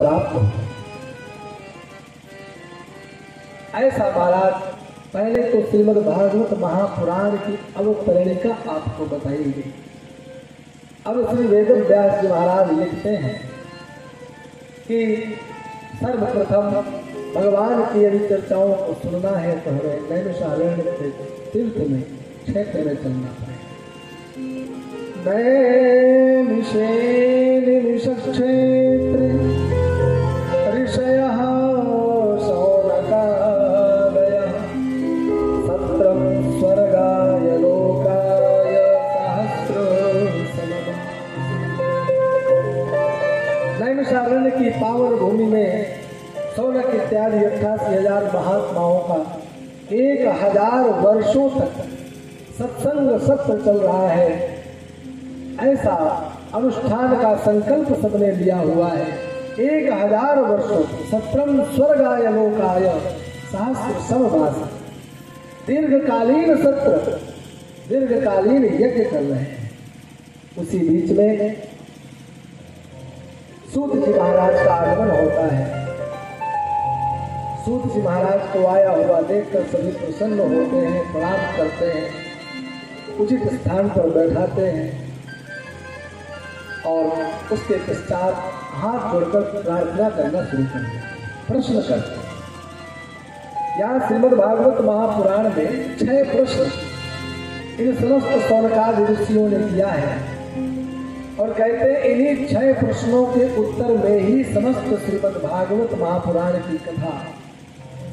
प्राप्त हो। ऐसा महाराज पहले तो श्रीमद् भागवत महापुराण की अवतरणिका आपको बताई गई। अब श्री वेद व्यास जी महाराज लिखते हैं कि सर्वप्रथम भगवान की यदि चर्चाओं को सुनना है तो हमें नैमिषारण्य के तीर्थ में क्षेत्र में चलना पड़ेगा। नैमिषे निमिष क्षेत्र ऋषयः शौनकादयः सत्रं स्वर्गाय लोकाय सहस्रसमम्। नैमिषारण्य की पावन भूमि में शौनक इत्यादि 88,000 महात्माओं का 1,000 वर्षों तक सत्संग सत्र चल रहा है। ऐसा अनुष्ठान का संकल्प सबने लिया हुआ है। 1,000 वर्षों सत्रम स्वर्गाय लोकाय सहस्र समवास, दीर्घकालीन सत्र, दीर्घकालीन यज्ञ कर रहे हैं। उसी बीच में सूत जी महाराज का आगमन होता है। सूत जी महाराज को आया हुआ देखकर सभी प्रसन्न होते हैं, प्रणाम करते हैं, उचित स्थान पर बैठाते हैं और उसके पश्चात हाथ जोड़कर प्रार्थना करना शुरू करते हैं, प्रश्न करते हैं। यहाँ श्रीमद् भागवत महापुराण में 6 प्रश्न इन समस्त शौनकादि ऋषियों ने किया है और कहते हैं इन्हीं 6 प्रश्नों के उत्तर में ही समस्त श्रीमद् भागवत महापुराण की कथा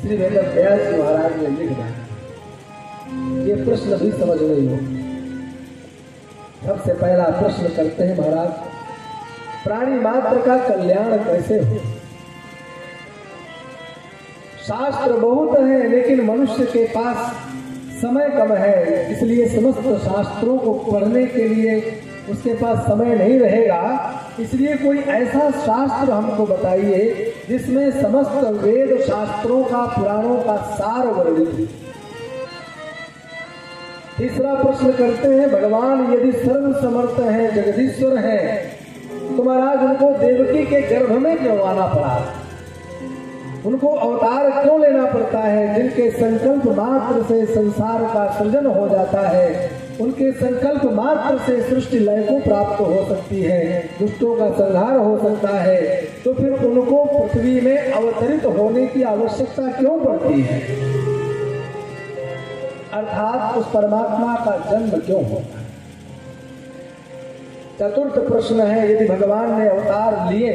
श्री वेद व्यास जी महाराज ने लिख दिया। ये प्रश्न भी समझ नहीं हो। सबसे पहला प्रश्न करते हैं महाराज, प्राणी मात्र का कल्याण कैसे हो? शास्त्र बहुत है लेकिन मनुष्य के पास समय कम है, इसलिए समस्त शास्त्रों को पढ़ने के लिए उसके पास समय नहीं रहेगा। इसलिए कोई ऐसा शास्त्र हमको बताइए जिसमें समस्त वेद शास्त्रों का, पुराणों का सार वर्णित है। तीसरा प्रश्न करते हैं, भगवान यदि सर्व समर्थ है, जगदीश्वर है, तो महाराज उनको देवकी के गर्भ में क्यों आना पड़ा? उनको अवतार क्यों लेना पड़ता है? जिनके संकल्प मात्र से संसार का सृजन हो जाता है, उनके संकल्प मात्र से सृष्टि लय को प्राप्त हो सकती है, दुष्टों का संहार हो सकता है, तो फिर उनको पृथ्वी में अवतरित होने की आवश्यकता क्यों पड़ती है? अर्थात उस परमात्मा का जन्म क्यों होता है? चतुर्थ प्रश्न है, यदि भगवान ने अवतार लिए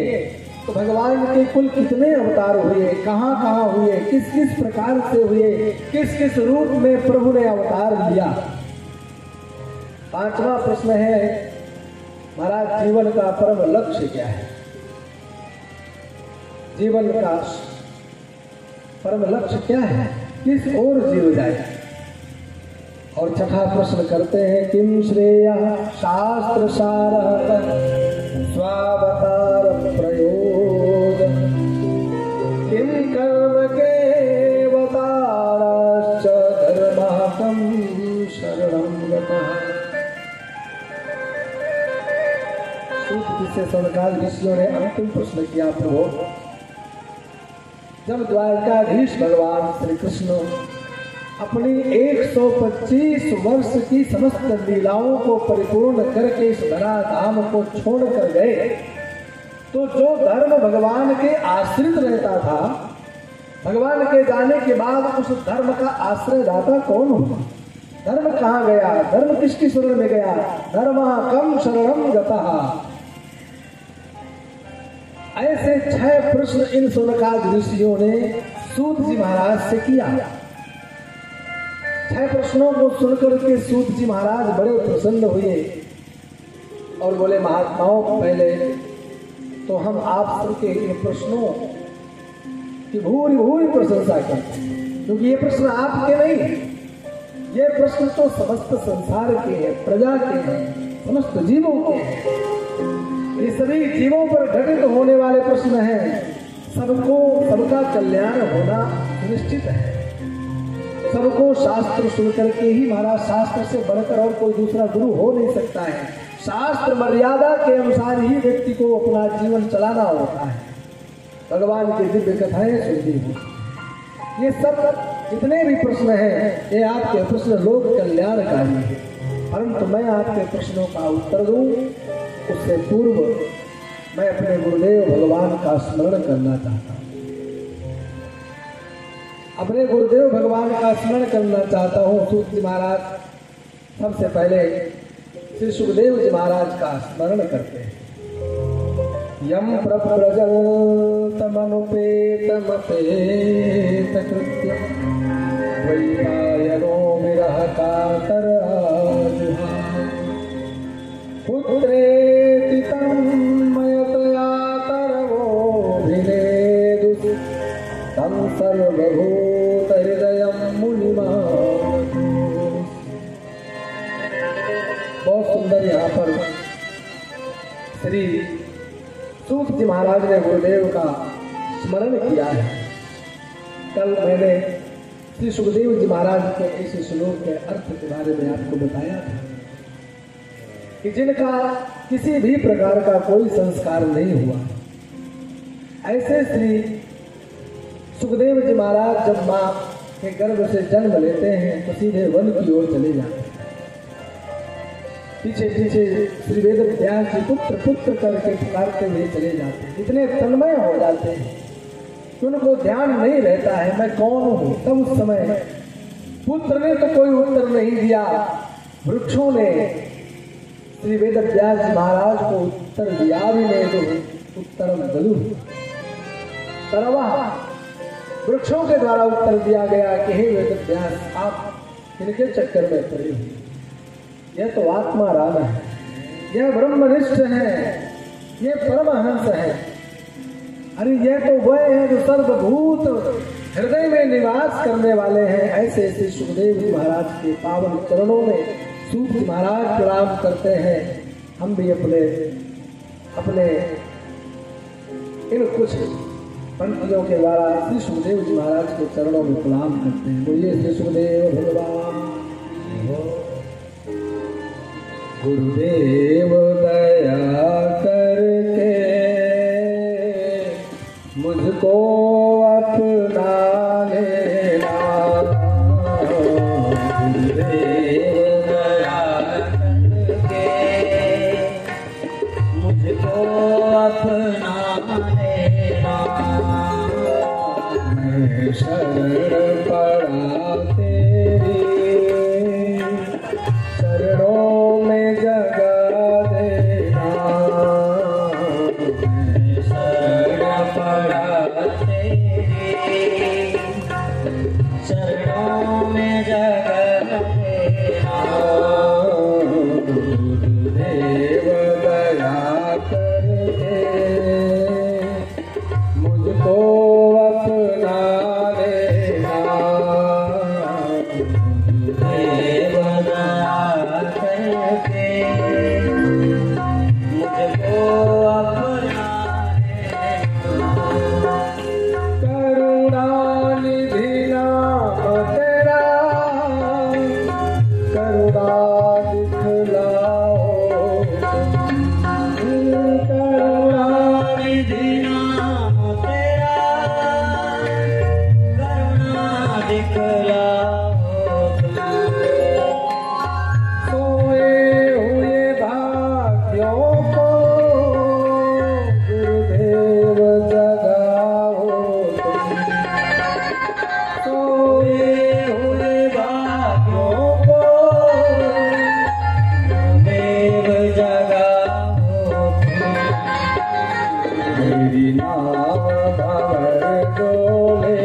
तो भगवान के कुल कितने अवतार हुए, कहाँ कहाँ हुए, किस किस प्रकार से हुए, किस किस रूप में प्रभु ने अवतार लिया? पांचवा प्रश्न है, महाराज जीवन का परम लक्ष्य क्या है? जीवन का परम लक्ष्य क्या है? किस ओर जीव जाए? और छठा प्रश्न करते हैं, किम श्रेय शास्त्र सारः स्वावतार प्रयोजन, किम कर्म के अवतारश्च धर्माकं शरणं गतः। सूत जी से शौनकादि ऋषियों ने अंतिम प्रश्न किया, प्रभु जब द्वारकाधीश भगवान श्री कृष्ण अपनी 125 वर्ष की समस्त लीलाओं को परिपूर्ण करके इस धराधाम को छोड़ कर गए, तो जो धर्म भगवान के आश्रित रहता था, भगवान के जाने के बाद उस धर्म का आश्रयदाता कौन हुआ? धर्म कहाँ गया? धर्म किसकी शरण में गया? धर्माकं शरणं गतः। ऐसे 6 प्रश्न इन शौनकादि ऋषियों ने सूत जी महाराज से किया। 6 प्रश्नों को सुनकर के सूत जी महाराज बड़े प्रसन्न हुए और बोले, महात्माओं पहले तो हम आप सबके इन प्रश्नों की भूरी भूरी प्रशंसा करते हैं, क्योंकि ये प्रश्न आपके नहीं है, ये प्रश्न तो समस्त संसार के हैं, प्रजा के हैं, समस्त जीवों के हैं। ये सभी जीवों पर घटित होने वाले प्रश्न हैं। सबको सबका कल्याण होना निश्चित है। सबको शास्त्र सुन करके ही महाराज, शास्त्र से बढ़कर और कोई दूसरा गुरु हो नहीं सकता है। शास्त्र मर्यादा के अनुसार ही व्यक्ति को अपना जीवन चलाना होता है। भगवान की दिव्य कथाएं सुनती हूँ। ये सब जितने भी प्रश्न हैं ये आपके प्रश्न लोक कल्याणकारी हैं, परंतु मैं आपके प्रश्नों का उत्तर दूं उससे पूर्व मैं अपने गुरुदेव भगवान का स्मरण करना चाहता हूँ। अपने गुरुदेव भगवान का स्मरण करना चाहता हूँ। सूत जी महाराज सबसे पहले श्री सुखदेव जी महाराज का स्मरण करते हैं। यम प्रव्रजन्तमनुपेतमपेतकृत्यं वैपायनो विरहकातराजुहा पुत्रेति तन्मयतया तरवोऽभिनेदुः तं सर्वभूतहृदयं मुनिमातु। बहुत सुंदर यहाँ पर श्री सूत जी महाराज ने गुरुदेव का स्मरण किया है। कल मैंने श्री सुखदेव जी महाराज के इस श्लोक के अर्थ के बारे में आपको बताया था कि जिनका किसी भी प्रकार का कोई संस्कार नहीं हुआ, ऐसे श्री सुखदेव जी महाराज जब मां के गर्भ से जन्म लेते हैं तो सीधे वन की ओर चले जाते हैं। पीछे पीछे श्री वेद व्यास जी पुत्र पुत्र करके पुकारते हुए चले जाते हैं। इतने तन्मय हो जाते हैं कि उनको ध्यान नहीं रहता है मैं कौन हूँ। तब उस समय पुत्र ने तो कोई उत्तर नहीं दिया, वृक्षों ने श्री वेद व्यास जी महाराज को उत्तर दिया भी नहीं तो उत्तरम गलु तरवा वृक्षों के द्वारा उत्तर दिया गया कि हे वेद व्यास आप इनके चक्कर में पड़े हुए, यह तो आत्मा राम है, यह ब्रह्मनिष्ठ है, यह परमहंस है। अरे यह तो वह है जो सर्वभूत हृदय में निवास करने वाले हैं। ऐसे ऐसे सुखदेव जी महाराज के पावन चरणों में सूत जी महाराज प्रणाम करते हैं। हम भी अपने अपने इन कुछ पंक्तियों के द्वारा श्री सुखदेव जी महाराज के चरणों में प्रणाम करते हैं। बोलिए श्री सुखदेव भगवान। गुरुदेव दया करके मुझको अपना लेना, गुरुदेव दया करके मुझको अपना लेना। मैं शरण पड़ा तेरी चरणों में जगा देना। मैं शरण पड़ा तेरी चरणों में जगा देना। गुरुदेव दया करके मुझको अपना लेना। गुरुदेव दया करके मुझको अपना लेना। करुणानिधि नाम तेरा करुणा दिखलाओ। करुणानिधि नाम तेरा करुणा दिखलाओ। सोए हुए भाग्यों को गुरुदेव जगाओ। सोए हुए भाग्यों को गुरुदेव जगाओ। मेरी नाव भंवर डोले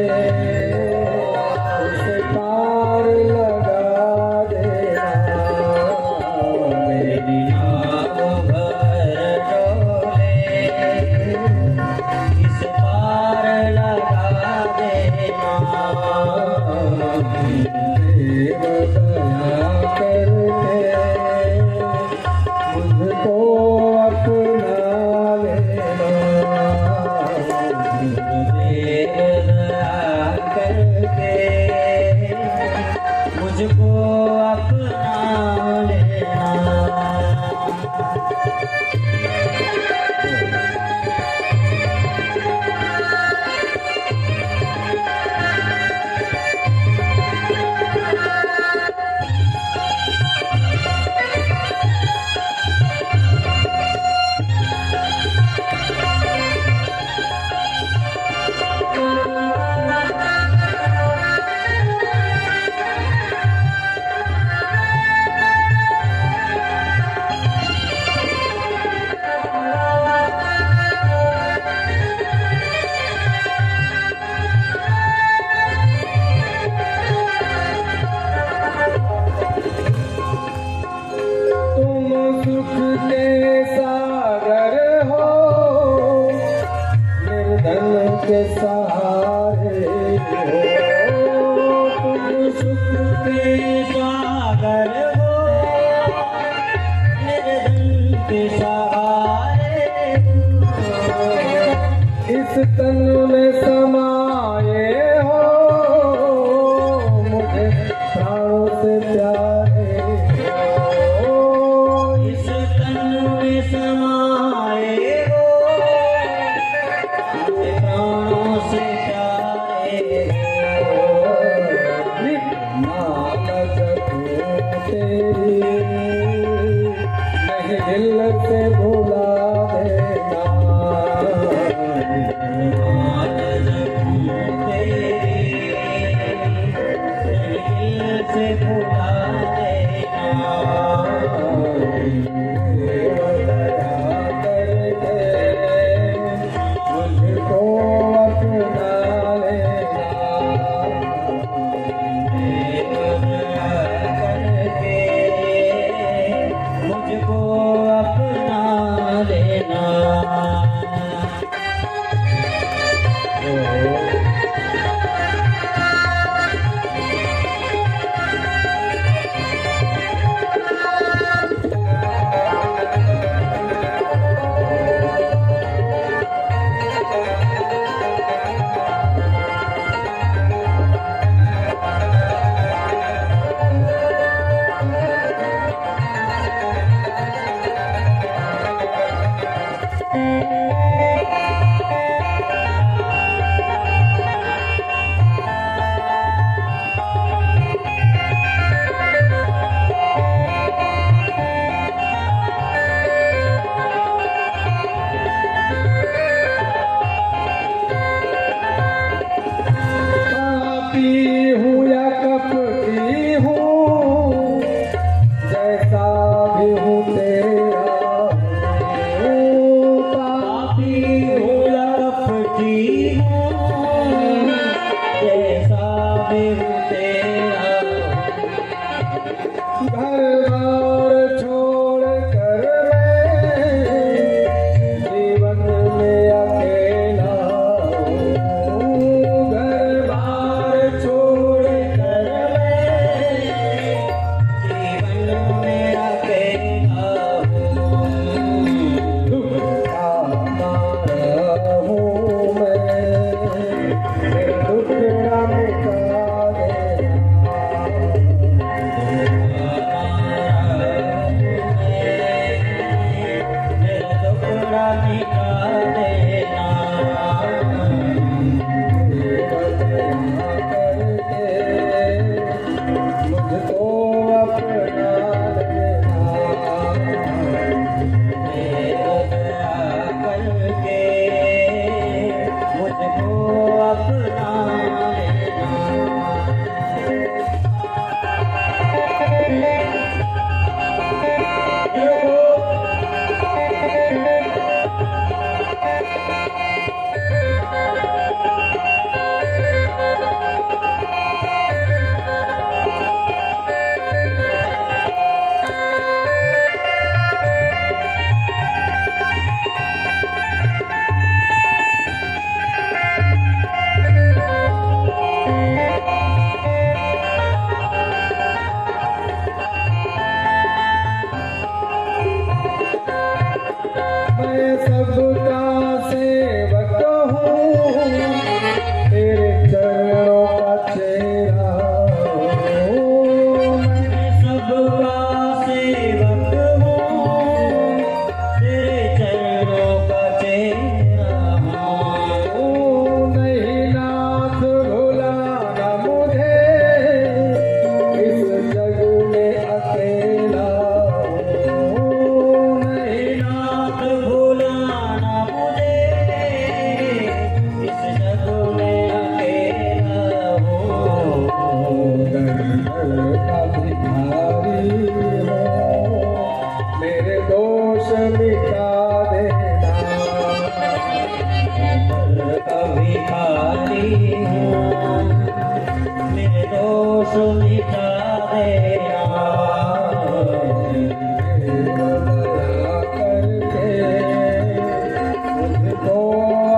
उसे पार लगा देना। मेरी नाव भंवर डोले इस पार लगा देना। देव दया करके मुझको अपना लेना। देव के सहारे हो, तुम सुख के सागर हो, मेरे धन के सहारे हो, इस तन में समाये हो, मुझे प्राणों से प्यारे हो, इस तन में समाये हो, मुझे प्राणों से प्यारे हो, मानस तेरी नहीं दिल से भुला देना, से भुला देना, मुझको अपना लेना, करके मुझको अपना लेना।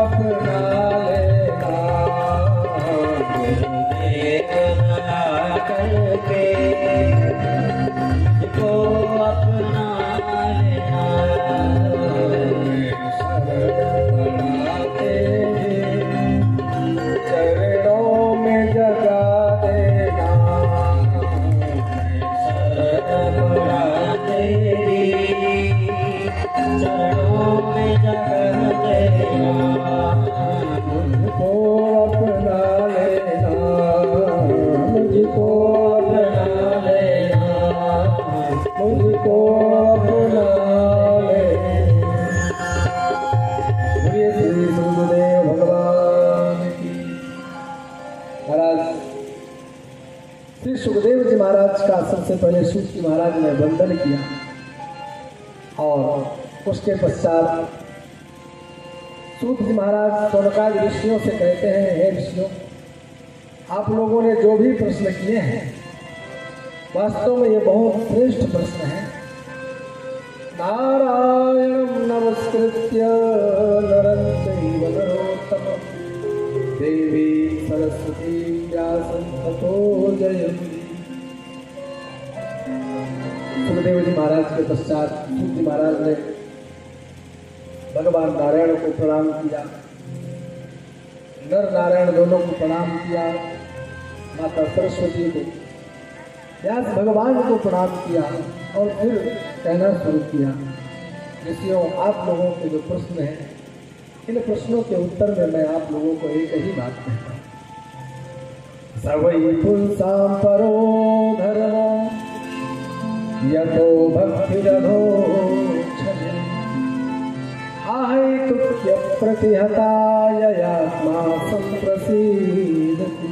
अपना ले सुखदेव जी महाराज का सबसे पहले सूत जी महाराज ने वंदन किया और उसके पश्चात सूत जी महाराज शौनकादि ऋषियों से कहते हैं, हे ऋषियों, आप लोगों ने जो भी प्रश्न किए हैं वास्तव में ये बहुत श्रेष्ठ प्रश्न है। नारायणं नमस्कृत्य नरं चैव नरोत्तमं देवी सरस्वती व्यासं ततो जयमुदीरये। सुखदेव जी महाराज के पश्चात सूत जी महाराज ने भगवान नारायण को प्रणाम किया, नर नारायण दोनों को प्रणाम किया, माता सरस्वती को, व्यास भगवान को प्रणाम किया और फिर कहना शुरू किया, ऋषियों, आप लोगों के जो प्रश्न हैं इन प्रश्नों के उत्तर में मैं आप लोगों को एक ही बात कहता हूँ। सर्वै पुंसां परो धर्मो यतो भक्तिरधो क्षमे आहैतुक्य प्रतिहता ययात्मा संप्रसीदति।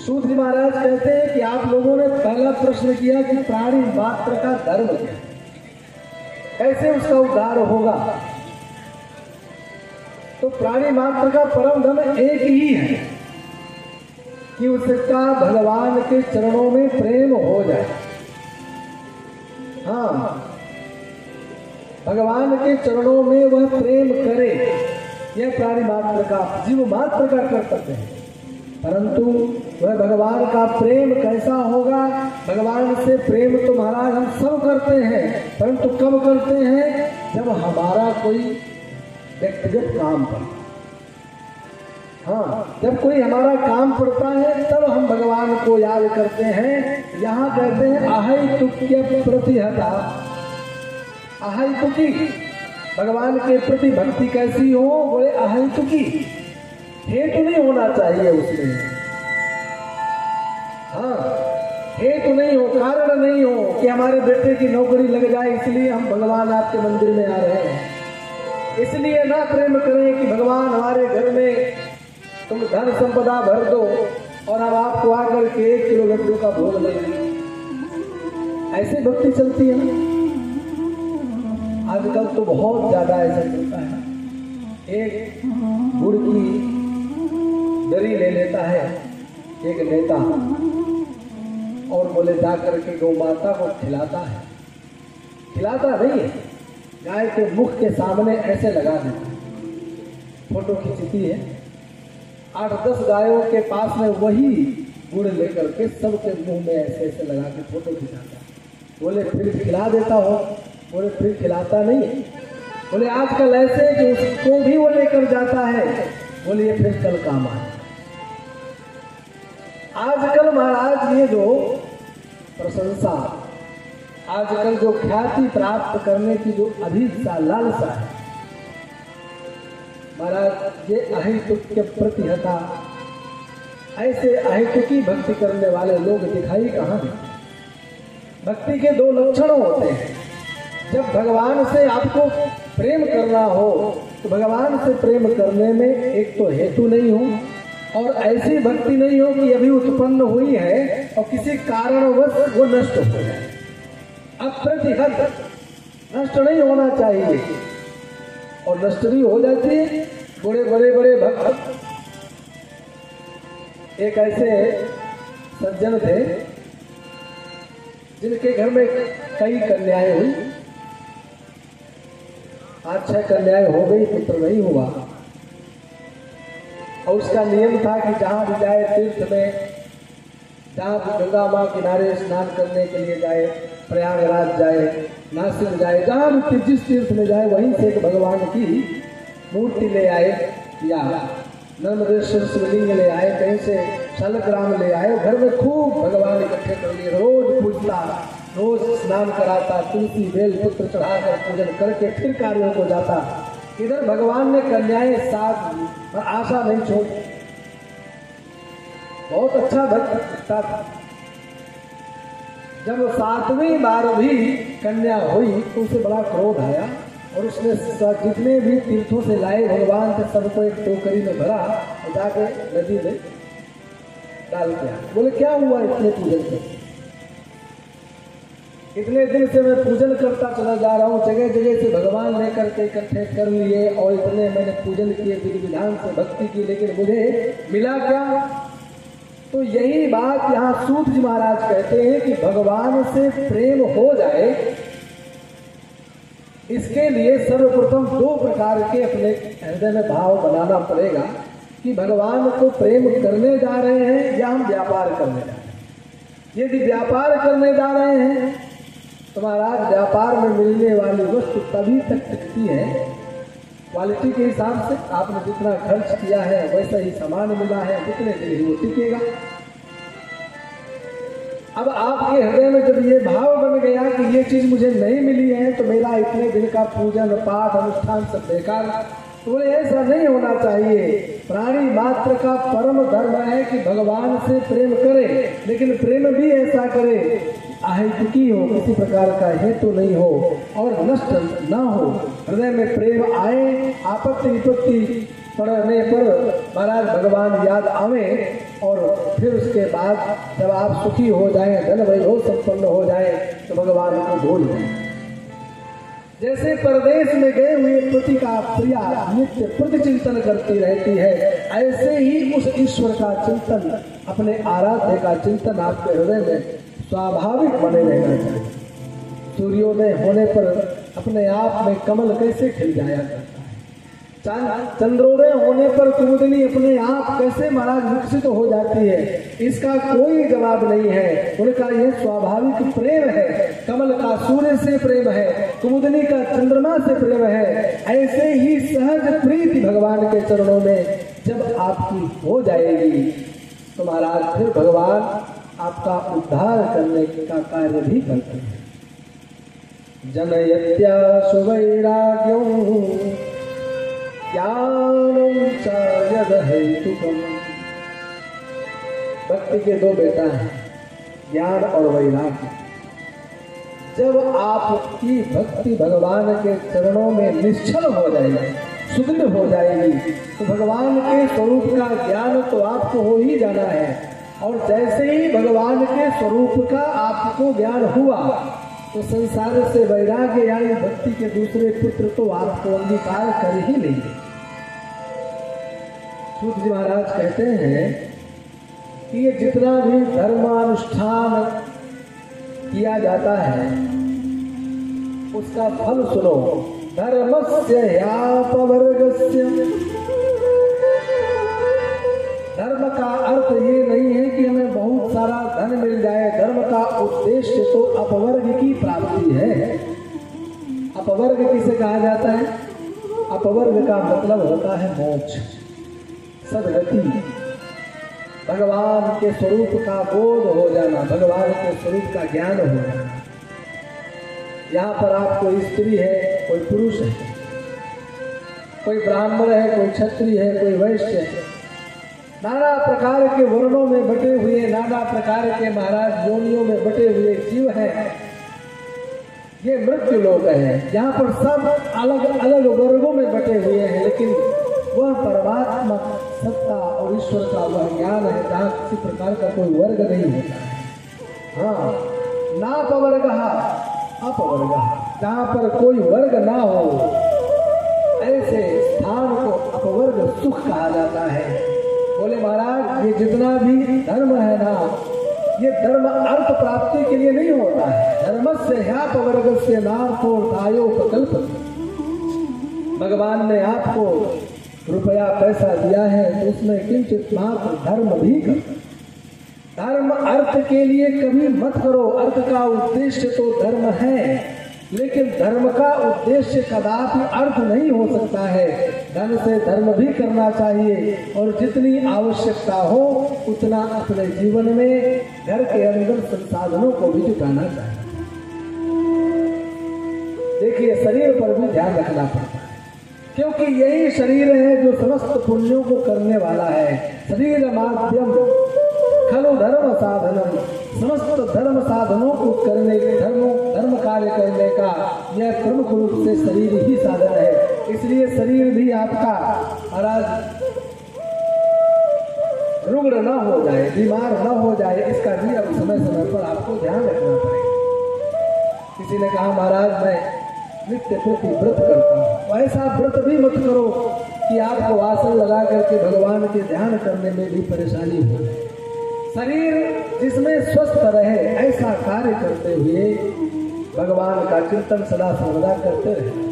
सूत जी महाराज कहते हैं कि आप लोगों ने पहला प्रश्न किया कि प्राणी मात्र का धर्म क्या है, कैसे उसका उद्धार होगा। तो प्राणी मात्र का परम धर्म एक ही है कि उसका भगवान के चरणों में प्रेम हो जाए। हाँ, भगवान के चरणों में वह प्रेम करे, यह प्राणी मात्र का, जीव मात्र का कर्तव्य है। परंतु वह भगवान का प्रेम कैसा होगा? भगवान से प्रेम तो महाराज हम सब करते हैं, परंतु कब करते हैं? जब हमारा कोई व्यक्तिगत काम पड़ता। हाँ, जब कोई हमारा काम पड़ता है तब हम भगवान को याद करते हैं। यहाँ कहते हैं अहैतुक्य प्रतिहता। अहैतुकी, भगवान के प्रति भक्ति कैसी हो? बोले अहैतुकी, हेतु नहीं होना चाहिए उसमें। हाँ, हेतु नहीं हो, कारण नहीं हो कि हमारे बेटे की नौकरी लग जाए इसलिए हम भगवान आपके मंदिर में आ रहे हैं। इसलिए ना प्रेम करें कि भगवान हमारे घर में तुम धन संपदा भर दो और अब आपको आकर के 1 किलो लड्डू का भोग लगे। ऐसे भक्ति चलती है ना आजकल, तो बहुत ज्यादा ऐसा चलता है। एक गुड़ की दरी ले लेता है एक नेता और बोले जा करके गौ माता को खिलाता है। खिलाता नहीं है, गाय के मुख के सामने ऐसे लगा देता है, फोटो खींचती है। 8-10 गायों के पास में वही गुड़ लेकर के सबके मुंह में ऐसे ऐसे लगा के फोटो खिंचाता है। बोले फिर खिला देता हो? बोले फिर खिलाता नहीं है। बोले आजकल ऐसे कि उसको भी वो लेकर जाता है। बोले फिर कल काम आए। आजकल महाराज ये जो प्रशंसा, आजकल जो ख्याति प्राप्त करने की जो अभिप्सा लालसा है महाराज, ये अहेतुक्य प्रतिहता, ऐसे अहेतुकी भक्ति करने वाले लोग दिखाई कहाँ देते? भक्ति के 2 लक्षण होते हैं। जब भगवान से आपको प्रेम करना हो तो भगवान से प्रेम करने में एक तो हेतु नहीं हो और ऐसी भक्ति नहीं हो कि अभी उत्पन्न हुई है और किसी कारणवश वो नष्ट हो जाए। अप्रतिहत, नष्ट नहीं होना चाहिए। और नष्ट भी हो जाती है। बड़े भक्त, एक ऐसे सज्जन थे जिनके घर में कई कन्याएं हुई, 5-6 कन्याएं हो गई, पुत्र नहीं हुआ। और उसका नियम था कि जहां भी जाए तीर्थ में, जहां भी गंगा मां किनारे स्नान करने के लिए जाए, प्रयागराज जाए, नासिक जाए, जहां भी जिस तीर्थ में जाए वहीं से एक भगवान की मूर्ति ले आए या नर्मदेश्वर शिवलिंग ले आए, कहीं से शालग्राम ले आए, घर में खूब भगवान इकट्ठे कर लिए। रोज पूजता, रोज स्नान कराता, तुलसी बेल पुत्र चढ़ाकर पूजन करके फिर कार्यों को जाता। इधर भगवान ने कन्याएं साथ और आशा नहीं छोड़ी। बहुत अच्छा भक्त था। जब 7वीं बार भी कन्या हुई तो उसे बड़ा क्रोध आया और उसने जितने भी तीर्थों से लाए भगवान थे सबको एक टोकरी में भरा और जाके नदी में डाल के आए। बोले क्या हुआ इतने पूजन से? इतने दिन से मैं पूजन करता चला जा रहा हूँ, जगह जगह से भगवान लेकर के इकट्ठे कर लिए और इतने मैंने पूजन किए, विधि विधान से भक्ति की, लेकिन मुझे मिला क्या? तो यही बात यहाँ सूत जी महाराज कहते हैं कि भगवान से प्रेम हो जाए, इसके लिए सर्वप्रथम दो प्रकार के अपने हृदय में भाव बनाना पड़ेगा कि भगवान को प्रेम करने जा रहे हैं या हम व्यापार करने जा रहे हैं। यदि व्यापार करने जा रहे हैं तो महाराज व्यापार में मिलने वाली वस्तु तभी तक टिकती है, क्वालिटी के हिसाब से। आपने जितना खर्च किया है वैसा ही सामान मिला है, जितने दिन ही वो टिकेगा। अब आपके हृदय में जब ये भाव बन गया कि ये चीज मुझे नहीं मिली है तो मेरा इतने दिन का पूजन पाठ अनुष्ठान सब बेकार, तो बोले ऐसा नहीं होना चाहिए। प्राणी मात्र का परम धर्म है कि भगवान से प्रेम करे, लेकिन प्रेम भी ऐसा करे अहेतुकी हो, किसी प्रकार का हेतु नहीं हो और नष्ट ना हो। हृदय में प्रेम आए, आपत्ति विपत्ति पड़ने पर महाराज भगवान याद आवे और फिर उसके बाद जब आप सुखी हो जाएं, धन वैभव संपन्न हो जाए तो भगवान को भूल जाए। जैसे परदेश में गए हुए पति का प्रिया नित्य प्रति चिंतन करती रहती है, ऐसे ही उस ईश्वर का चिंतन, अपने आराध्य का चिंतन आपके हृदय में स्वाभाविक बने रहना चाहिए। सूर्योदय होने पर अपने आप में कमल कैसे खिल जाया करता है, चंद्रोदय होने पर कुमुदनी अपने आप कैसे महाराज विकसित हो जाती है, इसका कोई जवाब नहीं है। उनका यह स्वाभाविक प्रेम है। कमल का सूर्य से प्रेम है, कुमुदनी का चंद्रमा से प्रेम है। ऐसे ही सहज प्रीति भगवान के चरणों में जब आपकी हो जाएगी तो महाराज फिर भगवान आपका उद्धार करने का कार्य भी करते हैं। जनयत्याशु वैराग्यं ज्ञानं च यदहेतुकम्। भक्ति के दो बेटा हैं, ज्ञान और वैराग्य। जब आपकी भक्ति भगवान के चरणों में निश्चल हो जाएगी, सुदृढ़ हो जाएगी, तो भगवान के स्वरूप का ज्ञान तो आपको हो ही जाना है। और जैसे ही भगवान के स्वरूप का आपको ज्ञान हुआ तो संसार से वैराग्य यानी भक्ति के दूसरे पुत्र तो आपको अंगीकार कर ही लेंगे। सूत जी महाराज कहते हैं कि ये जितना भी धर्मानुष्ठान किया जाता है उसका फल सुनो। धर्मस्य ह्यापवर्गस्य, धर्म का अर्थ ये नहीं है कि हमें बहुत सारा धन मिल जाए। धर्म का उद्देश्य तो अपवर्ग की प्राप्ति है। अपवर्ग किसे कहा जाता है? अपवर्ग का मतलब होता है मोक्ष, सद्गति, भगवान के स्वरूप का बोध हो जाना, भगवान के स्वरूप का ज्ञान हो जाना। यहाँ पर आप कोई स्त्री है, कोई पुरुष है, कोई ब्राह्मण है, कोई क्षत्रिय है, कोई वैश्य है, नाना प्रकार के वर्णों में बटे हुए, नाना प्रकार के महाराज योनियों में बटे हुए जीव हैं। ये मृत्यु लोक है, यहाँ पर सब अलग अलग वर्गों में बटे हुए हैं, लेकिन वह परमात्मा सत्ता और ईश्वर का वह ज्ञान है जहाँ किसी प्रकार का कोई वर्ग नहीं होता है। हाँ, नापवर्ग अपवर्ग, जहाँ पर कोई वर्ग ना हो ऐसे स्थान को अपवर्ग सुख कहा जाता है। बोले महाराज ये जितना भी धर्म है ना, ये धर्म अर्थ प्राप्ति के लिए नहीं होता है। धर्मस्य ह्यापवर्गस्य नार्थोऽर्थायोपकल्प। भगवान ने आपको रुपया पैसा दिया है तो उसमें किंचित मात्र धर्म भी करो। धर्म अर्थ के लिए कभी मत करो। अर्थ का उद्देश्य तो धर्म है, लेकिन धर्म का उद्देश्य कदापि अर्थ नहीं हो सकता है। धन से धर्म भी करना चाहिए और जितनी आवश्यकता हो उतना अपने जीवन में घर के अंदर संसाधनों को भी जुटाना चाहिए। देखिए, शरीर पर भी ध्यान रखना पड़ता है, क्योंकि यही शरीर है जो समस्त पुण्यों को करने वाला है। शरीर माध्यम खलु धर्म साधनम। समस्त धर्म साधनों को करने, धर्म कार्य करने का यह प्रमुख रूप से शरीर ही साधन है। इसलिए शरीर भी आपका महाराज रुग्ण न हो जाए, बीमार न हो जाए, इसका भी अब समय समय पर आपको ध्यान रखना पड़ेगा। किसी ने कहा महाराज मैं नित्य प्रति व्रत करता हूँ, ऐसा व्रत भी मत करो कि आपको आसन लगा करके भगवान के ध्यान करने में भी परेशानी हो। शरीर जिसमें स्वस्थ रहे ऐसा कार्य करते हुए भगवान का चिंतन सदा सर्वदा करते रहे।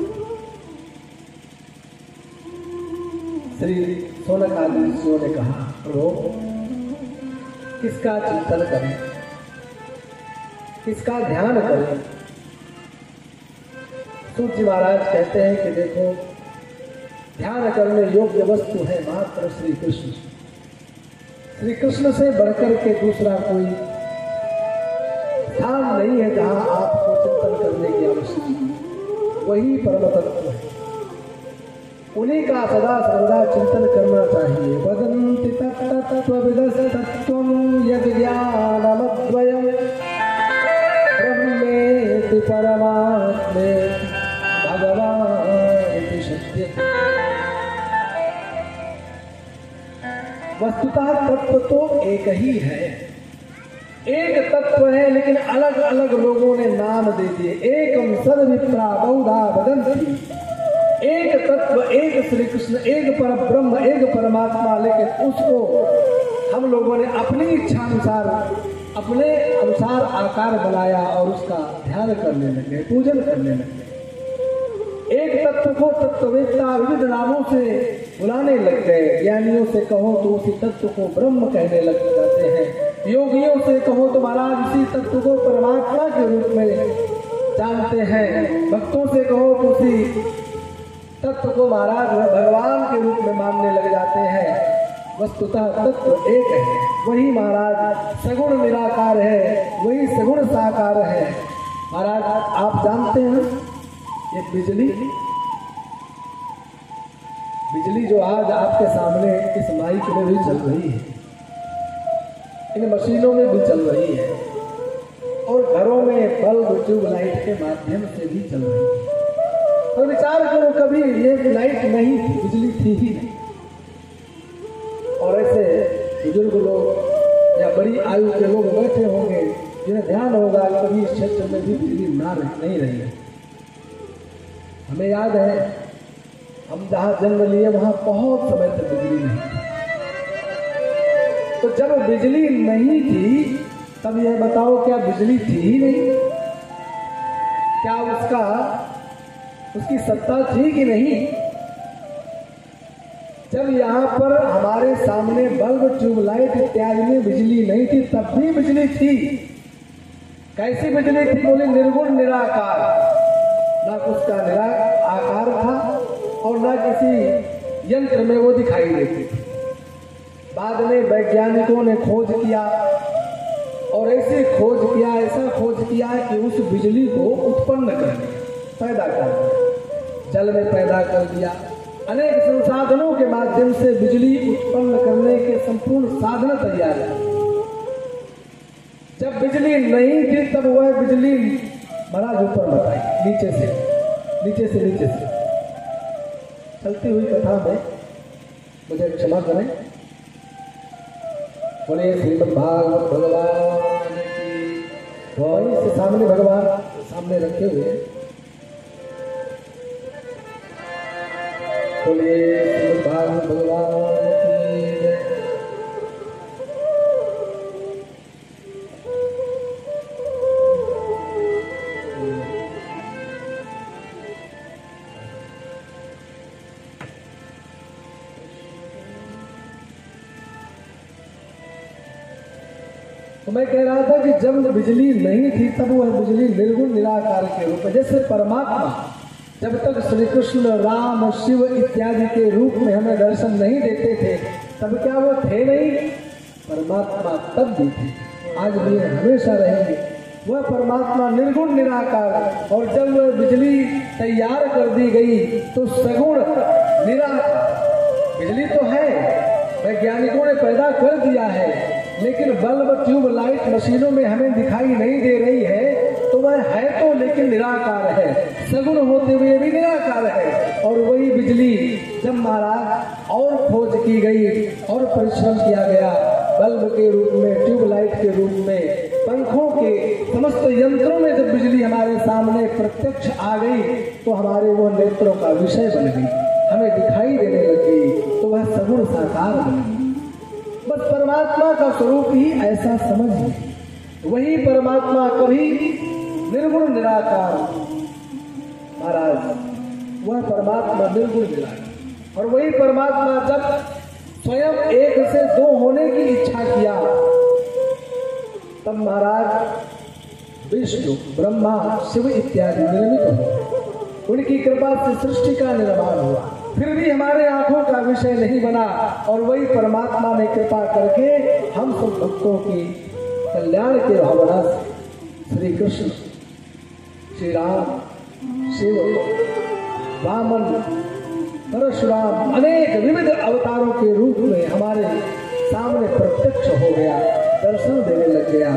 श्री शौनकादि ऋषियों ने कहा प्रभु किसका चिंतन करें, किसका ध्यान करें। सूत जी महाराज कहते हैं कि देखो ध्यान करने योग्य वस्तु है मात्र श्री कृष्ण। श्री कृष्ण से बढ़कर के दूसरा कोई स्थान नहीं है जहां आपको चिंतन करने की आवश्यकता। वही परम तत्व है, उन्हीं का सदा सर्वदा चिंतन करना चाहिए। वदन्ति तत्तत्त्वविदः तत्त्वं यद् ज्ञानमद्वयम् ब्रह्मेति परमात्मेति भगवानिति सत्यम्। वस्तुतः तत्व तो एक ही है, एक तत्व है, लेकिन अलग अलग लोगों ने नाम दे दिए। एकम सद विप्रा बहुधा वदन्ति, एक तत्व, एक श्री कृष्ण, एक पर ब्रह्म, एक परमात्मा, लेकिन उसको हम लोगों ने अपनी इच्छा अनुसार अपने अनुसार आकार बनाया और उसका ध्यान करने लगे, पूजन करने लगे। एक तत्व को तत्ववेत्ता विविध नामों से बुलाने लग गए। ज्ञानियों से कहो तो उसी तत्व को ब्रह्म कहने लग जाते हैं, योगियों से कहो तो महाराज उसी तत्व को परमात्मा के रूप में जानते हैं, भक्तों से कहो तो उसी तत्व को महाराज भगवान के रूप में मानने लग जाते हैं। वस्तुतः तत्व एक है, वही महाराज सगुण निराकार है, वही सगुण साकार है। महाराज आप जानते हैं ये बिजली जो आज आपके सामने इस माइक में भी चल रही है, इन मशीनों में भी चल रही है, और घरों में बल्ब ट्यूबलाइट के माध्यम से भी चल रही है। तो विचार करो कभी ये लाइट नहीं थी, बिजली थी ही नहीं, और ऐसे बुजुर्ग लोग या बड़ी आयु के लोग बैठे होंगे जिन्हें ध्यान होगा कभी इस क्षेत्र में भी बिजली नहीं रही है। हमें याद है हम जहाँ जन्म लिए वहाँ बहुत समय तक बिजली नहीं थी। तो जब बिजली नहीं थी तब यह बताओ क्या बिजली थी ही नहीं? क्या उसकी सत्ता थी कि नहीं? जब यहाँ पर हमारे सामने बल्ब ट्यूबलाइट इत्यादि में बिजली नहीं थी तब भी बिजली थी। कैसी बिजली थी? बोले निर्गुण निराकार, ना उसका आकार था और ना किसी यंत्र में वो दिखाई देती थी। बाद में वैज्ञानिकों ने खोज किया और ऐसा खोज किया कि उस बिजली को उत्पन्न कर दिया, पैदा कर दिया, जल में पैदा कर दिया। अनेक संसाधनों के माध्यम से बिजली उत्पन्न करने के संपूर्ण साधन तैयार है। जब बिजली नहीं थी तब वह बिजली महाराज ऊपर बताई, नीचे से चलती हुई कथा में मुझे क्षमा करें। बोले श्रीमद् भागवत भगवान की, वहीं से सामने भगवान सामने रखे हुए, बोले श्रीमद् भागवत भगवान की जय। तो मैं कह रहा था कि जब बिजली नहीं थी तब वह बिजली निर्गुण निराकार के रूप में, जैसे परमात्मा जब तक श्री कृष्ण, राम, शिव इत्यादि के रूप में हमें दर्शन नहीं देते थे तब क्या वो थे नहीं? परमात्मा तब भी थे, आज भी हमेशा रहेंगे। वह परमात्मा निर्गुण निराकार, और जब वह बिजली तैयार कर दी गई तो सगुण निराकार बिजली तो है, वैज्ञानिकों ने पैदा कर दिया है, लेकिन बल्ब ट्यूबलाइट मशीनों में हमें दिखाई नहीं दे रही है, तो वह है तो लेकिन निराकार है, सगुण होते हुए भी निराकार है। और वही बिजली जब महाराज और खोज की गई और परिश्रम किया गया। बल्ब के रूप में, ट्यूबलाइट के रूप में, पंखों के समस्त यंत्रों में जब बिजली हमारे सामने प्रत्यक्ष आ गई तो हमारे वो नेत्रों का विषय बन गई, हमें दिखाई देने लगी, तो वह सगुण साकार बन गई। बस परमात्मा का स्वरूप ही ऐसा समझ, वही परमात्मा कभी निर्गुण निराकार महाराज, वह परमात्मा निर्गुण निराकार, और वही परमात्मा जब स्वयं एक से दो होने की इच्छा किया तब महाराज विष्णु, ब्रह्मा, शिव इत्यादि निर्मित हो, उनकी कृपा से सृष्टि का निर्माण हुआ। फिर भी हमारे आंखों का विषय नहीं बना, और वही परमात्मा ने कृपा करके हम सब भक्तों की कल्याण के भावना से श्री कृष्ण, श्री राम, शिव, वामन, परशुराम अनेक विविध अवतारों के रूप में हमारे सामने प्रत्यक्ष हो गया, दर्शन देने लग गया।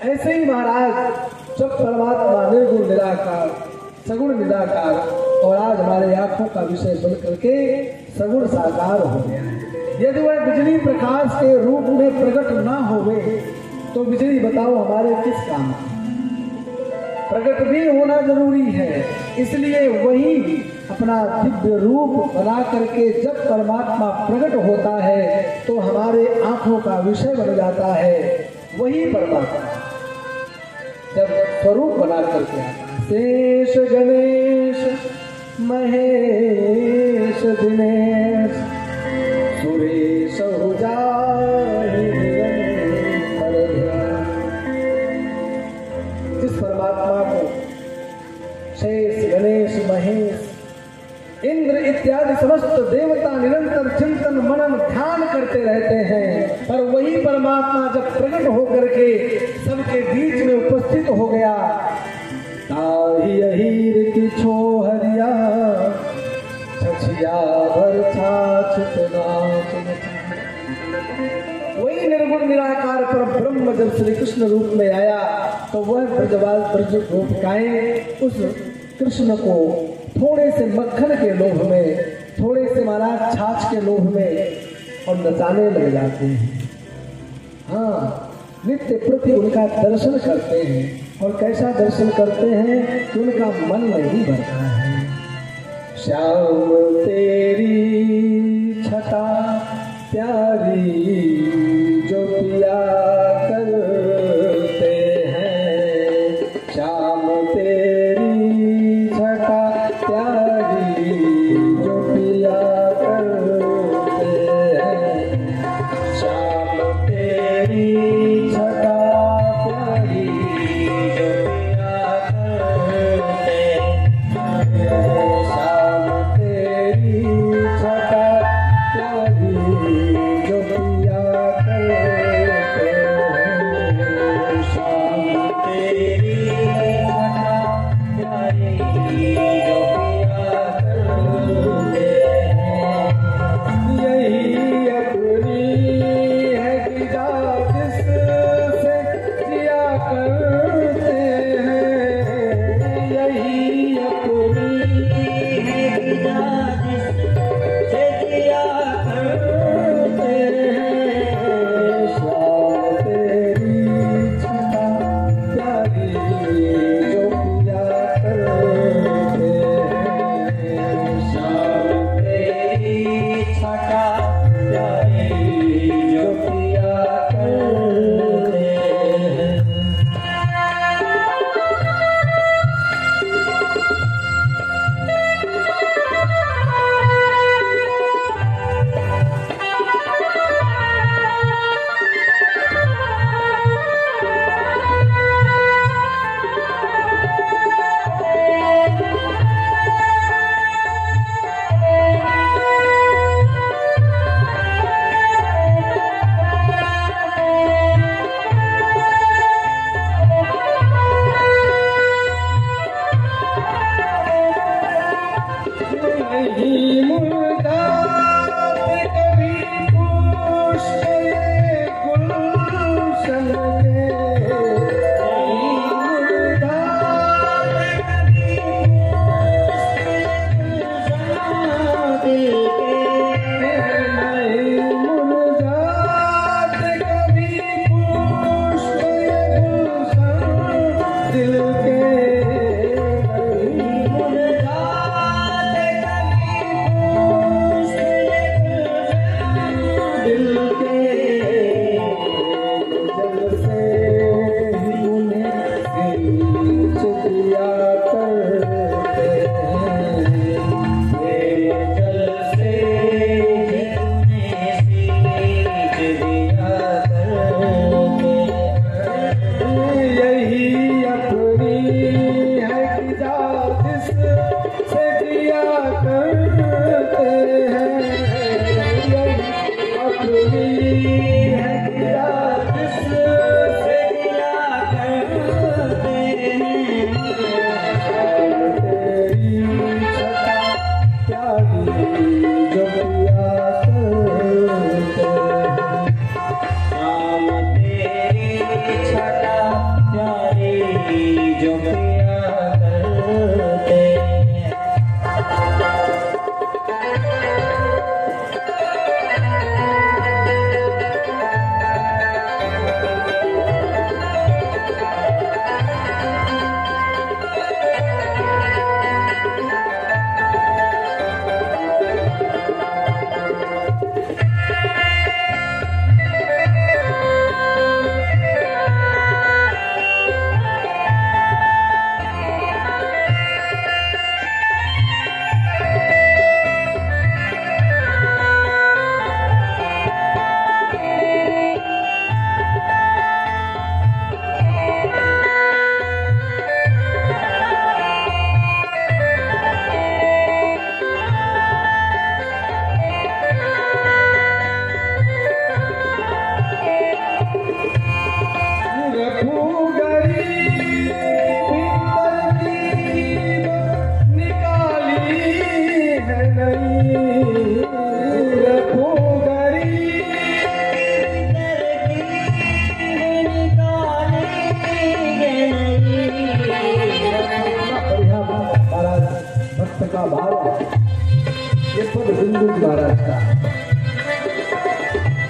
ऐसे ही महाराज जब परमात्मा निर्गुण निराकार, सगुण निराकार, और आज हमारे आंखों का विषय बन करके सगुण साकार हो गया है। यदि वह बिजली प्रकाश के रूप में प्रकट ना होवे तो बिजली बताओ हमारे किस काम? प्रकट भी होना जरूरी है, इसलिए वही अपना दिव्य रूप बना करके जब परमात्मा प्रकट होता है तो हमारे आंखों का विषय बन जाता है। वही परमात्मा जब स्वरूप बना करके आता है, शेष गणेश महेश दिनेश सुरेश जिस परमात्मा को शेष, गणेश, महेश, इंद्र इत्यादि समस्त देवता निरंतर चिंतन मनन ध्यान करते रहते हैं, पर वही परमात्मा जब प्रकट होकर के सबके बीच में उपस्थित हो गया, ताही अहीर की छोहरिया छछिया भर छाछ नाच, वही निर्गुण निराकार पर ब्रह्म जब श्री कृष्ण रूप में आया तो वह ब्रजवाल ब्रज गोपिकाएं उस कृष्ण को थोड़े से मक्खन के लोभ में, थोड़े से महाराज छाछ के लोभ में और नचाने लग जाते हैं। हाँ, नित्य प्रति उनका दर्शन करते हैं, और कैसा दर्शन करते हैं कि उनका मन नहीं भरता है। श्याम तेरी छटा प्यारी जो पिया करते हैं, श्याम तेरी छटा प्यारी जो पिया करते हैं, श्याम तेरी छटा प्यारी जो पिया करते हैं, श्याम तेरी छटा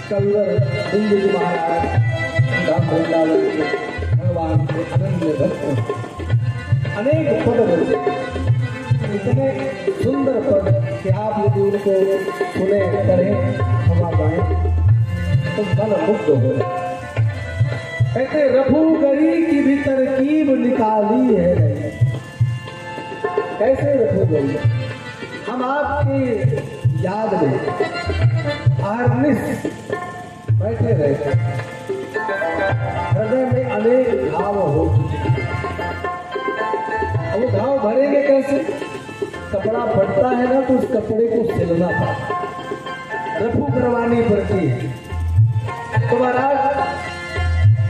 कविवर बिंदु जी महाराज धाम वृंदावन के भगवान के अनन्य भक्त अनेक पद रचे, इतने सुंदर पद कि आप यदि उनको सुने पढ़ें क्षमा पाएं तो मन मुग्ध हो। कहते रफूगरी की भी तरकीब निकाली है। कैसे रफूगरी? हम आपकी याद में अहर्निश बैठे रहते, हृदय में अनेक भाव हो, वो घाव भरेंगे कैसे? कपड़ा फटता है ना तो उस कपड़े को सिलना पड़ता, रफू करवानी पड़ती है। तो महाराज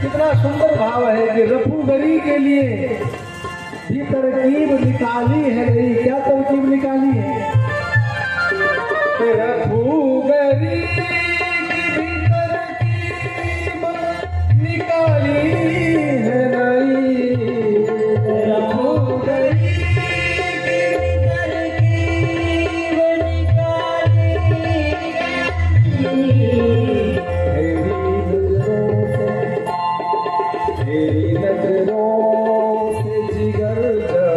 कितना सुंदर भाव है कि रफूगरी के लिए भी तरकीब निकाली है। नहीं, क्या तरकीब निकाली है? रफूगरी की भी तरकीब निकाली है। नहीं, रफूगरी तेरी नजरों से जिगर जब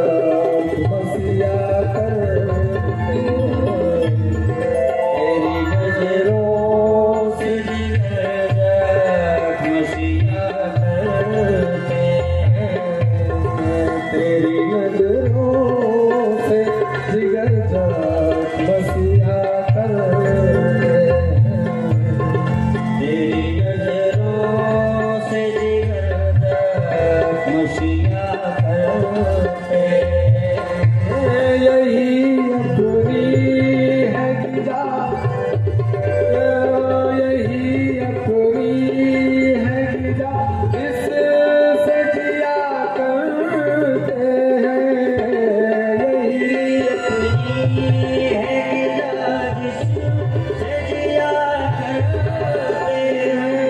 मसिया करते, तेरी नजरों से जिगर जब मसिया करते, तेरी नजरों से जिगर जब मसिया करते, तेरी नजरों से मसिया करते। यही अपनी है गिरा, यही अपनी है गिरा, इससे जिया करते हैं। यही अपनी है गिरा, जिससे जिया करते हैं।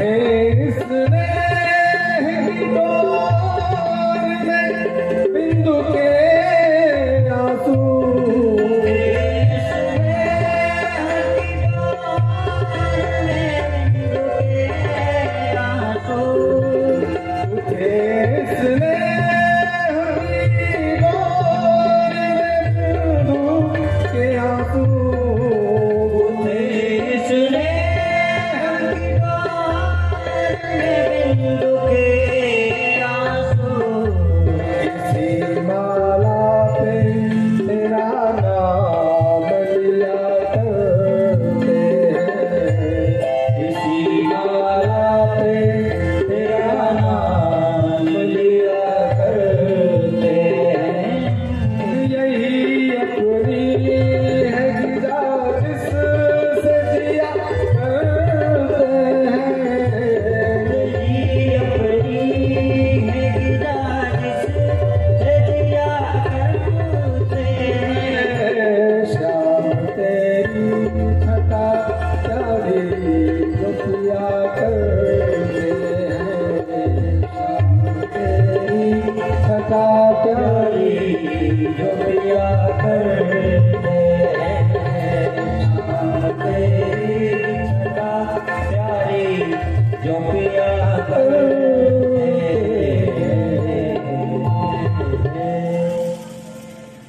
उठे स्नेह की डोर में बिंदु के आंसू, उठे स्नेह की डोर में बिंदु के आंसू,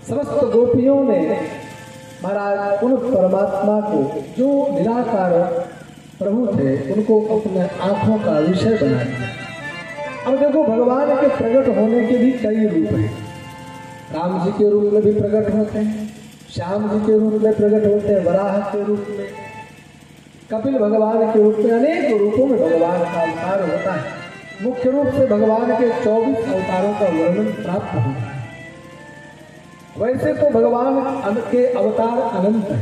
समस्त गोपियों ने महाराज उन परमात्मा को जो निराकार प्रभु थे उनको अपने आंखों का विषय बना दिया। अब देखो भगवान के प्रकट होने के भी कई रूप हैं। राम जी के रूप में भी प्रकट होते हैं, श्याम जी के रूप में प्रकट होते हैं, वराह के रूप में, कपिल भगवान के रूप में, अनेक रूपों में भगवान का अवतार होता है। मुख्य रूप से भगवान के 24 अवतारों का वर्णन प्राप्त होता है। वैसे तो भगवान के अवतार अनंत है।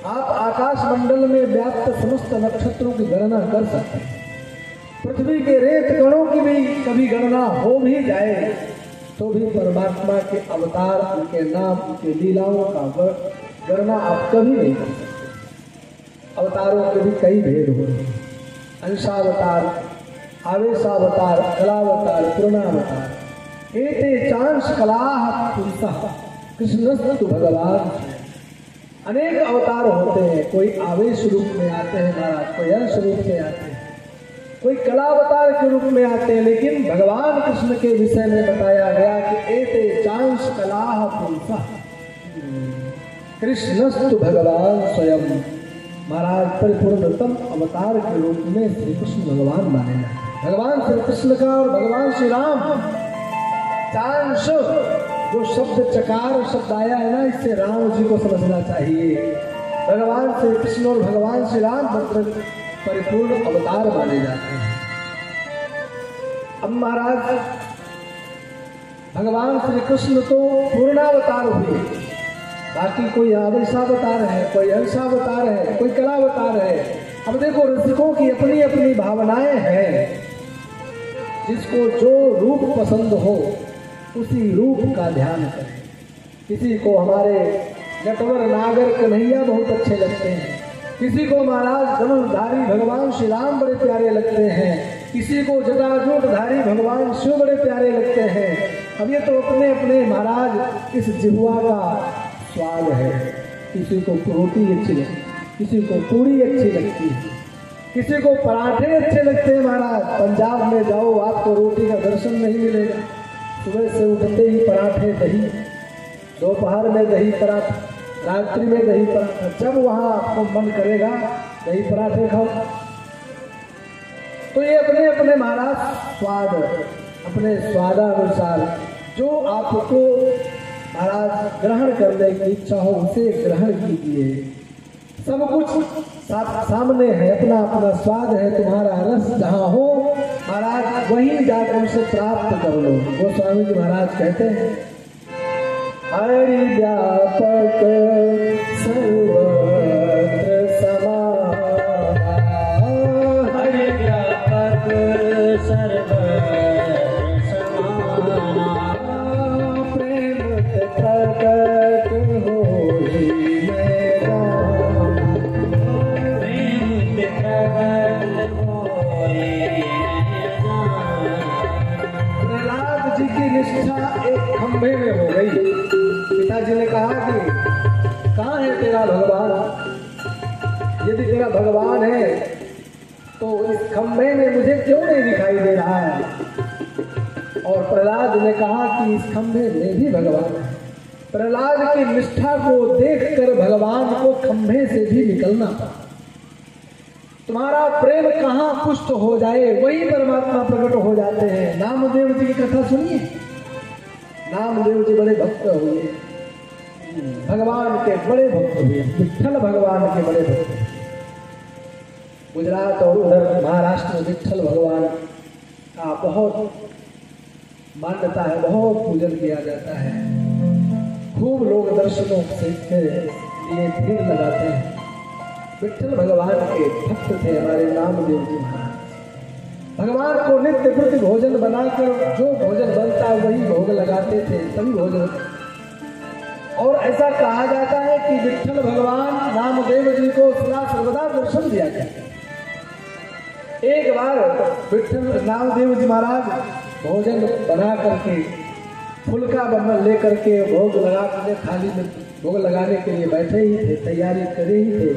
आप आकाश मंडल में व्याप्त समस्त नक्षत्रों की गणना कर सकते हैं। पृथ्वी के रेत कणों की भी कभी गणना हो भी जाए तो भी परमात्मा के अवतार, उनके नाम, उनके लीलाओं का गणना आप कभी नहीं कर सकते। अवतारों के भी कई भेद होते हैं। अंशावतार, आवेशावतार, कलावतार, पूर्णावतार। एते चांश कलाह पुरुषः कृष्णस्तु भगवान। अनेक अवतार होते हैं। कोई आवेश रूप में आते हैं महाराज, कोई अंश रूप में आते हैं, कोई कलावतार के रूप में आते हैं। लेकिन भगवान कृष्ण के विषय में बताया गया कि एते चांश कलाह पुरुषः कृष्णस्तु भगवान स्वयं। महाराज परिपूर्णतम अवतार के रूप में श्री कृष्ण भगवान माने जाते हैं। भगवान श्री कृष्ण का और भगवान श्री राम चांश, जो शब्द चकार शब्द आया है ना, इससे राम जी को समझना चाहिए। भगवान श्री कृष्ण और भगवान श्री राम परिपूर्ण अवतार माने जाते हैं। अब महाराज भगवान श्री कृष्ण तो पूर्णावतार हुए, बाकी कोई आवेशावतार है, कोई अंशावतार है, कोई कलावतार है। अब देखो रसिकों की अपनी अपनी भावनाएं हैं। जिसको जो रूप पसंद हो उसी रूप का ध्यान करें। किसी को हमारे नटवर नागर कन्हैया बहुत अच्छे लगते हैं, किसी को महाराज धनुर्धारी भगवान श्री राम बड़े प्यारे लगते हैं, किसी को जटाजूटधारी भगवान शिव बड़े प्यारे लगते हैं। अब ये तो अपने अपने महाराज इस जिह्वा का स्वाद है। किसी को रोटी अच्छी लगती, किसी को पूरी अच्छी लगती है, किसी को पराठे अच्छे लगते हैं। महाराज पंजाब में जाओ आपको रोटी का दर्शन नहीं मिलेगा। सुबह से उठते ही पराठे दही, दोपहर में दही पराठा, रात्रि में दही पराठा। जब वहाँ आपको मन करेगा दही पराठे खाओ। तो ये अपने अपने महाराज स्वाद, अपने स्वादानुसार जो आपको महाराज ग्रहण करने की इच्छा हो उसे ग्रहण कीजिए। सब कुछ सामने है, अपना अपना स्वाद है। तुम्हारा रस जहाँ हो महाराज वहीं जाकर उसे प्राप्त कर लो। गोस्वामी जी महाराज कहते हैं हरि व्यापक सर्वत्र समाना, हरि व्यापक सर्वत्र समाना, प्रेम प्रकट होई में गाना, प्रेम प्रकट होई निष्ठा एक खंभे में हो गई। पिताजी ने कहा कि कहाँ है तेरा भगवान? यदि तेरा भगवान है तो इस खंभे में मुझे क्यों नहीं दिखाई दे रहा है? और प्रहलाद ने कहा कि इस खंभे में भी भगवान है। प्रहलाद की निष्ठा को देखकर भगवान को खंभे से भी निकलना था। तुम्हारा प्रेम कहाँ पुष्ट हो जाए वही परमात्मा प्रकट हो जाते हैं। नामदेव जी की कथा सुनिए। नामदेव जी बड़े भक्त हुए, भगवान के बड़े भक्त हुए, विठ्ठल भगवान के बड़े भक्त हुए। गुजरात और उधर महाराष्ट्र में विठ्ठल भगवान का बहुत मान्यता है, बहुत पूजन किया जाता है। खूब लोग दर्शनों से लिए भीड़ लगाते हैं। विठ्ठल भगवान के भक्त थे हमारे नामदेव जी महाराज। भगवान को नित्य प्रति भोजन बनाकर जो भोजन बनता है वही भोग लगाते थे, सभी भोजन। और ऐसा कहा जाता है कि विठ्ठल भगवान नामदेव जी को सदा सर्वदा दर्शन दिया गया। एक बार विठ्ठल नामदेव जी महाराज भोजन बना करके फुलका बर्तन लेकर के भोग लगा कर थाली में भोग लगाने के लिए बैठे ही थे, तैयारी करे ही थे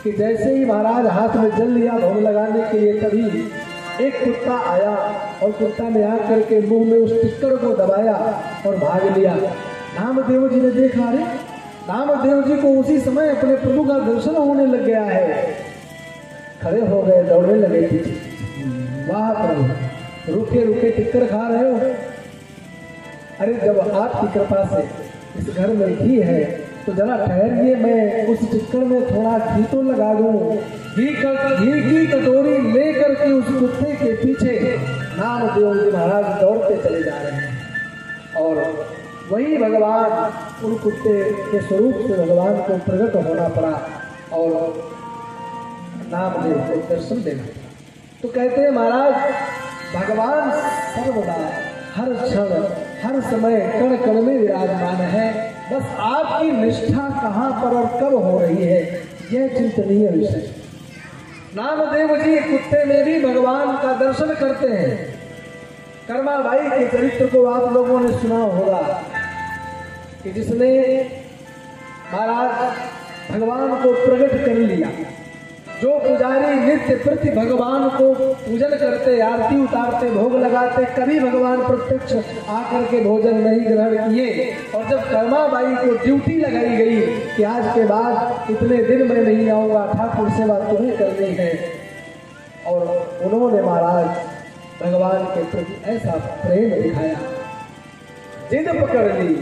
कि जैसे ही महाराज हाथ में जल लिया भोग लगाने के लिए, तभी एक कुत्ता आया और कुत्ता ने आकर के मुंह में उस टिक्कर को दबाया और भाग लिया। नामदेव जी ने देखा, अरे नामदेव जी को उसी समय अपने प्रभु का दर्शन होने लग गया है। खड़े हो गए, दौड़ने लगे पीछे। वाह प्रभु, रुके रुके टिक्कर खा रहे हो? अरे जब आपकी कृपा से इस घर में घी है तो जरा ठहरिए, मैं उस टिक्कर में थोड़ा घी तो लगा दूं। घी की कटोरी लेकर के उस कुत्ते के पीछे नामदेव जी महाराज दौड़ते चले जा रहे हैं। और वही भगवान उन कुत्ते के स्वरूप से भगवान को प्रकट होना पड़ा और नामदेव को दर्शन देना। तो कहते हैं महाराज, भगवान सर्वदा हर क्षण हर समय कण कण में विराजमान है। बस आपकी निष्ठा कहाँ पर और कब हो रही है, यह चिंतनीय विषय। नामदेव जी कुत्ते में भी भगवान का दर्शन करते हैं। कर्माबाई के चरित्र को आप लोगों ने सुना होगा कि जिसने महाराज भगवान को प्रकट कर लिया। जो पुजारी नित्य प्रति भगवान को पूजन करते, आरती उतारते, भोग लगाते, कभी भगवान प्रत्यक्ष आकर के भोजन नहीं ग्रहण किए। और जब कर्माबाई को ड्यूटी लगाई गई कि आज के बाद इतने दिन में नहीं आऊंगा, ठाकुर सेवा तुम्हें करनी है, और उन्होंने महाराज भगवान के प्रति ऐसा प्रेम दिखाया, जिद पकड़ ली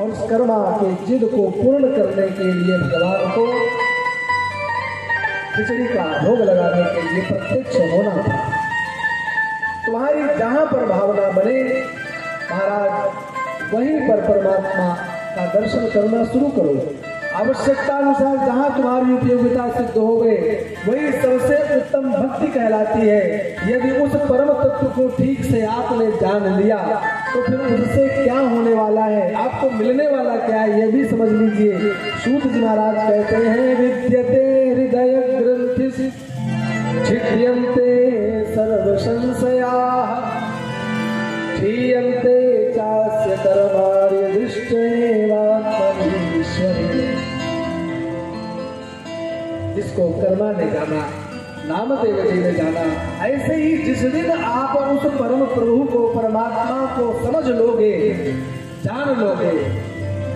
और उस कर्मा के जिद को पूर्ण करने के लिए भगवान को खिचड़ी का भोग लगाने के लिए प्रत्यक्ष होना था। तुम्हारी जहां पर भावना बने महाराज वहीं पर परमात्मा का दर्शन करना शुरू करो। आवश्यकता अनुसार जहां तुम्हारी उपयोगिता सिद्ध हो गए वही सबसे उत्तम भक्ति कहलाती है। यदि उस परम तत्व को ठीक से आपने जान लिया तो फिर उससे क्या होने वाला है, आपको मिलने वाला क्या है, यह भी समझ लीजिए। सूत जी महाराज कहते हैं, विद्यते हृदय ग्रंथि छिद्यन्ते सर्व संशयाः क्षीयन्ते चास्य कर्मार्य दृष्टेवात्मनीश्वरे। जिसको कर्मा ने जाना, नामदेव जी ने जाना, ऐसे ही जिस दिन आप उस परम प्रभु को, परमात्मा को समझ लोगे, जान लोगे,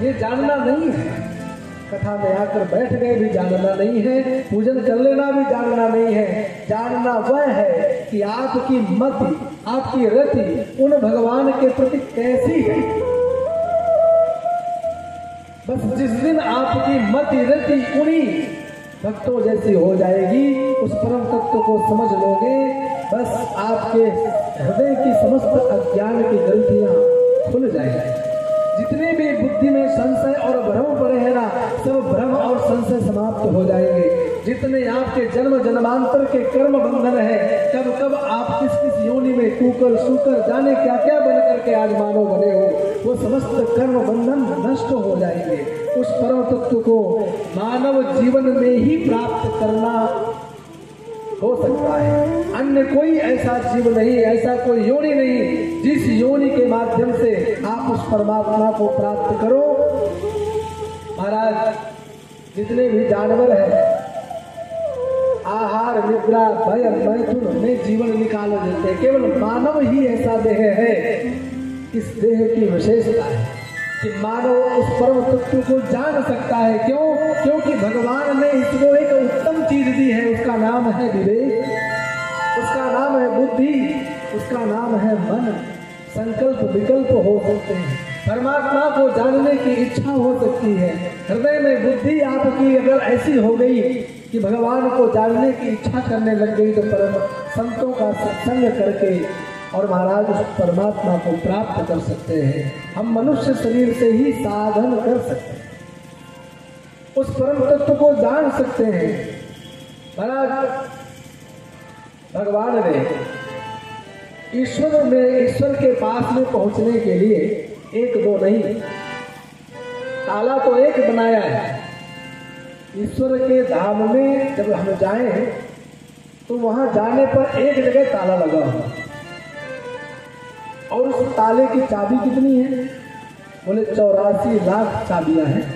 ये जानना नहीं है, कथा में आकर बैठ गए भी जानना नहीं है, पूजन कर लेना भी जानना नहीं है। जानना वह है कि आपकी मति, आपकी रति उन भगवान के प्रति कैसी है। बस जिस दिन आपकी मति रति उन्हीं भक्तों जैसी हो जाएगी, उस परम तत्व को समझ लोगे, बस आपके हृदय की समस्त अज्ञान की ग्रंथियां खुल जाएंगी। जितने भी बुद्धि में संशय और भ्रम पड़े हैं ना, सब भ्रम और संशय समाप्त हो जाएंगे। जितने आपके जन्म जन्मांतर के कर्म बंधन है, कब कब आप किस किस योनि में कुकर सुकर जाने क्या क्या बन करके आज मानव बने हो, वो समस्त कर्म बंधन नष्ट हो जाएंगे। उस परम तत्व को मानव जीवन में ही प्राप्त करना हो सकता है। अन्य कोई ऐसा जीव नहीं, ऐसा कोई योनि नहीं जिस योनि के माध्यम से आप उस परमात्मा को प्राप्त करो। महाराज, जितने भी जानवर हैं आहार निद्रा भय मैथुन में जीवन निकाल देते हैं। केवल मानव ही ऐसा देह है। इस देह की विशेषता है कि मानव उस परम तत्व को जान सकता है। क्यों? क्योंकि भगवान ने इसको एक उत्तम चीज दी है। उसका नाम है विवेक, उसका नाम है बुद्धि, उसका नाम है मन। संकल्प विकल्प हो सकते हैं, परमात्मा को जानने की इच्छा हो सकती है। हृदय में बुद्धि आपकी अगर ऐसी हो गई कि भगवान को जानने की इच्छा करने लग गई तो परम संतों का सत्संग करके और महाराज उस परमात्मा को प्राप्त कर सकते हैं। हम मनुष्य शरीर से ही साधन कर सकते हैं, उस परम तत्व को जान सकते हैं। महाराज, भगवान ने ईश्वर के पास में पहुंचने के लिए एक दो नहीं, ताला तो एक बनाया है। ईश्वर के धाम में जब हम जाएं तो वहां जाने पर एक जगह ताला लगा हुआ, और उस ताले की चाबी कितनी है? बोले 84 लाख चाबियां हैं।